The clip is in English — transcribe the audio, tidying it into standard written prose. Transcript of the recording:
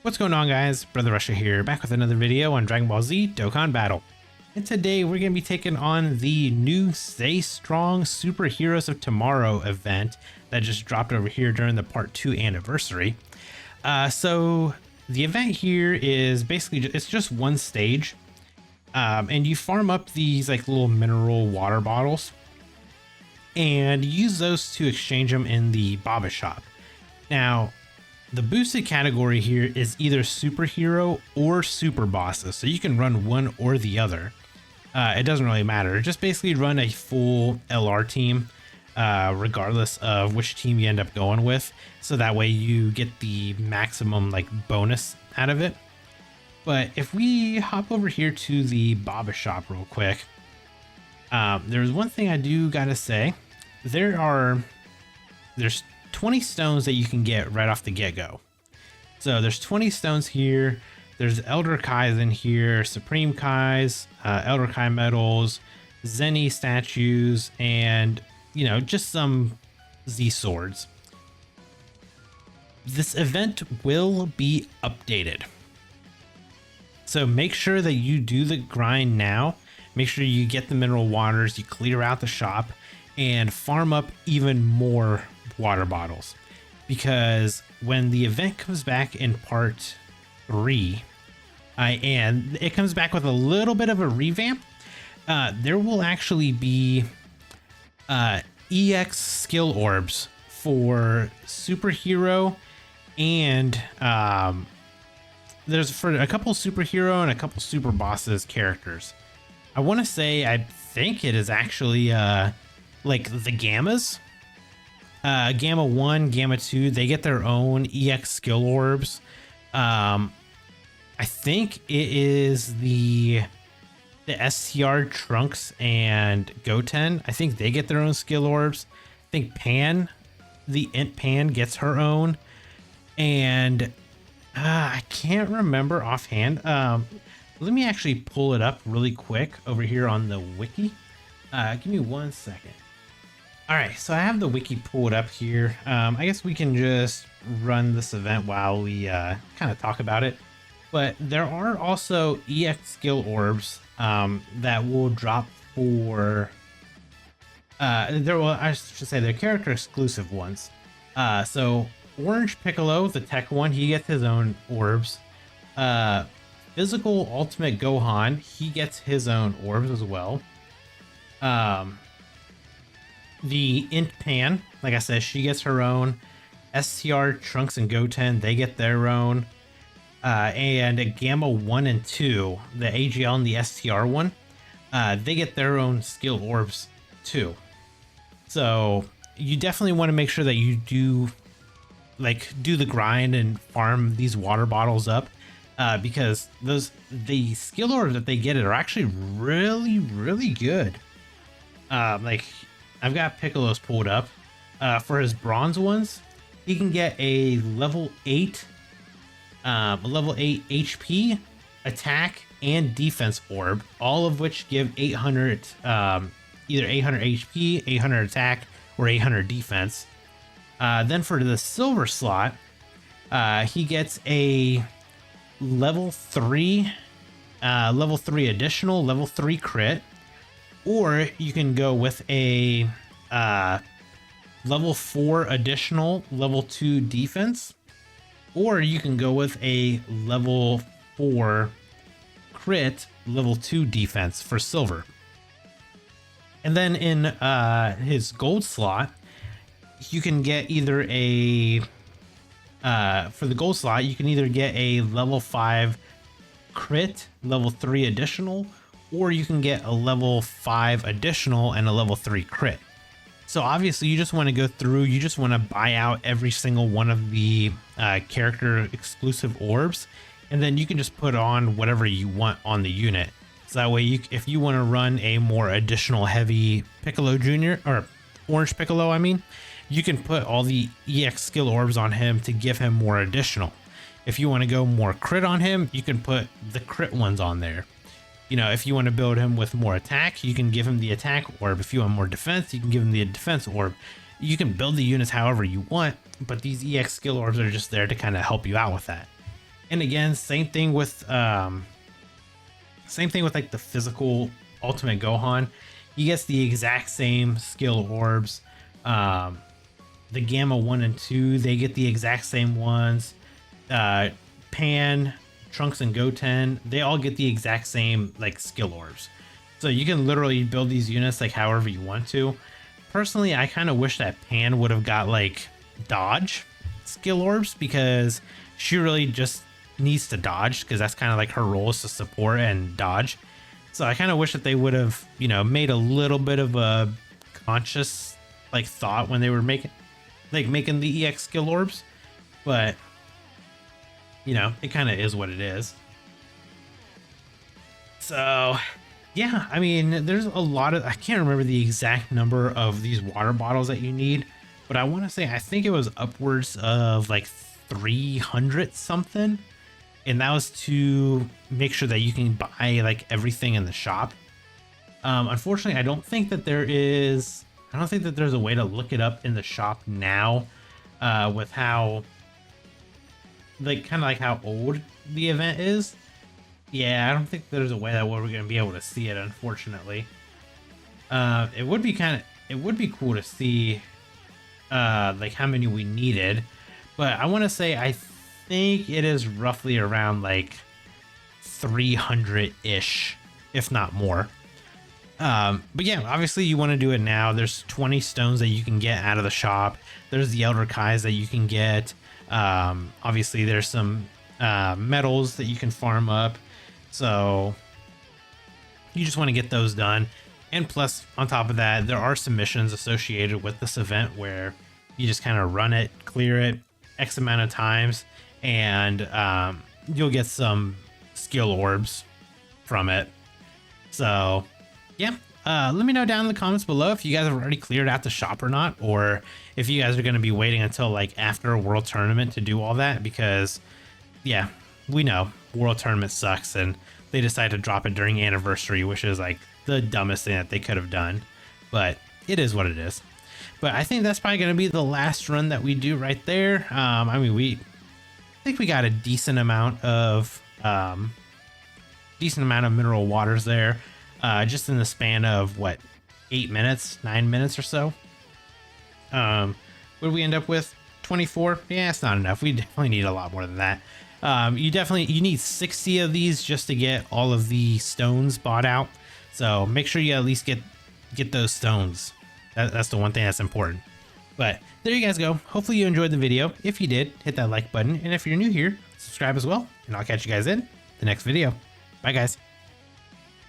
What's going on, guys? Brother Russia here, back with another video on Dragon Ball Z Dokkan Battle. And today we're going to be taking on the new Stay Strong Superheroes of Tomorrow event that just dropped over here during the Part 2 anniversary. So the event here is basically, it's just one stage. And you farm up these like little mineral water bottles and use those to exchange them in the Baba shop. Now, the boosted category here is either superhero or super bosses, so you can run one or the other. It doesn't really matter. Just basically run a full LR team, regardless of which team you end up going with, so that way you get the maximum like bonus out of it. But if we hop over here to the Baba shop real quick, there's one thing I do gotta say. There's 20 stones that you can get right off the get-go. So there's 20 stones here. There's Elder Kais in here, Supreme Kais, Elder Kai medals, Zeni statues, and just some Z swords. This event will be updated, so make sure that you do the grind now. Make sure you get the mineral waters, you clear out the shop, and farm up even more water bottles, because when the event comes back in part 3, and it comes back with a little bit of a revamp, there will actually be EX skill orbs for superhero, and there's for a couple superhero and a couple super bosses characters. I want to say, I think it is actually like the Gammas. Gamma 1, Gamma 2, they get their own EX skill orbs. I think it is the STR Trunks and Goten. I think they get their own skill orbs. I think Pan, the Int Pan, gets her own. And I can't remember offhand. Let me actually pull it up really quick over here on the wiki. Give me 1 second. All right, so I have the wiki pulled up here. I guess we can just run this event while we kind of talk about it. But there are also EX skill orbs that will drop for... I should say they're character exclusive ones. So Orange Piccolo, the tech one, he gets his own orbs. Physical Ultimate Gohan, he gets his own orbs as well. The Int Pan, like I said, she gets her own. STR Trunks and Goten, they get their own. And a Gamma 1 and 2, the AGL and the STR one, they get their own skill orbs too. So you definitely want to make sure that you do the grind and farm these water bottles up, because the skill orbs that they get are actually really good. Like, I've got Piccolo's pulled up. For his bronze ones, he can get a level 8 HP, attack, and defense orb, all of which give 800, either 800 HP, 800 attack, or 800 defense. Then for the silver slot, he gets a level 3 additional, level 3 crit, or you can go with a level 4 additional, level 2 defense, or you can go with a level 4 crit, level 2 defense for silver. And then in his gold slot, you can get either for the gold slot, you can either get a level 5 crit, level 3 additional, or you can get a level 5 additional and a level 3 crit. So obviously you just want to go through, you just want to buy out every single one of the character exclusive orbs, and then you can just put on whatever you want on the unit. So that way, if you want to run a more additional heavy Piccolo Jr., or Orange Piccolo, I mean, you can put all the EX skill orbs on him to give him more additional. If you want to go more crit on him, you can put the crit ones on there. If you want to build him with more attack, you can give him the attack orb. If you want more defense, you can give him the defense orb. You can build the units however you want, but these EX skill orbs are just there to kind of help you out with that. And again, same thing with like the physical Ultimate Gohan. He gets the exact same skill orbs. The Gamma 1 and 2, they get the exact same ones. Pan, Trunks, and Goten, they all get the exact same like skill orbs. So you can literally build these units like however you want to. Personally, I kind of wish that Pan would have got like dodge skill orbs, because she really just needs to dodge, because that's kind of like her role, is to support and dodge. So I kind of wish that they would have, you know, made a little bit of a conscious like thought when they were making the EX skill orbs. But you know, it kind of is what it is. So yeah, I mean, there's a lot of, I can't remember the exact number of these water bottles that you need, but I want to say, I think it was upwards of like 300 something. And that was to make sure that you can buy like everything in the shop. Unfortunately, I don't think that there's a way to look it up in the shop now, with how, like, kind of like how old the event is. Yeah, I don't think there's a way that we're going to be able to see it, unfortunately. It would be cool to see, like how many we needed, but I want to say, I think it is roughly around like 300-ish, if not more. But yeah, obviously you want to do it now. There's 20 stones that you can get out of the shop. There's the Elder Kais that you can get. Obviously there's some medals that you can farm up. So you just want to get those done. And plus, on top of that, there are some missions associated with this event where you just kind of run it, clear it X amount of times, and you'll get some skill orbs from it. So yeah, let me know down in the comments below if you guys have already cleared out the shop or not, or if you guys are going to be waiting until like after a world tournament to do all that, because yeah, we know world tournament sucks and they decided to drop it during anniversary, which is like the dumbest thing that they could have done, but it is what it is. But I think that's probably going to be the last run that we do right there. I mean, I think we got a decent amount of mineral waters there, just in the span of what, 9 minutes or so. What did we end up with? 24? Yeah, it's not enough. We definitely need a lot more than that. You need 60 of these just to get all of the stones bought out. So make sure you at least get those stones. That's the one thing that's important. But there you guys go. Hopefully you enjoyed the video. If you did, hit that like button. And if you're new here, subscribe as well. And I'll catch you guys in the next video. Bye, guys.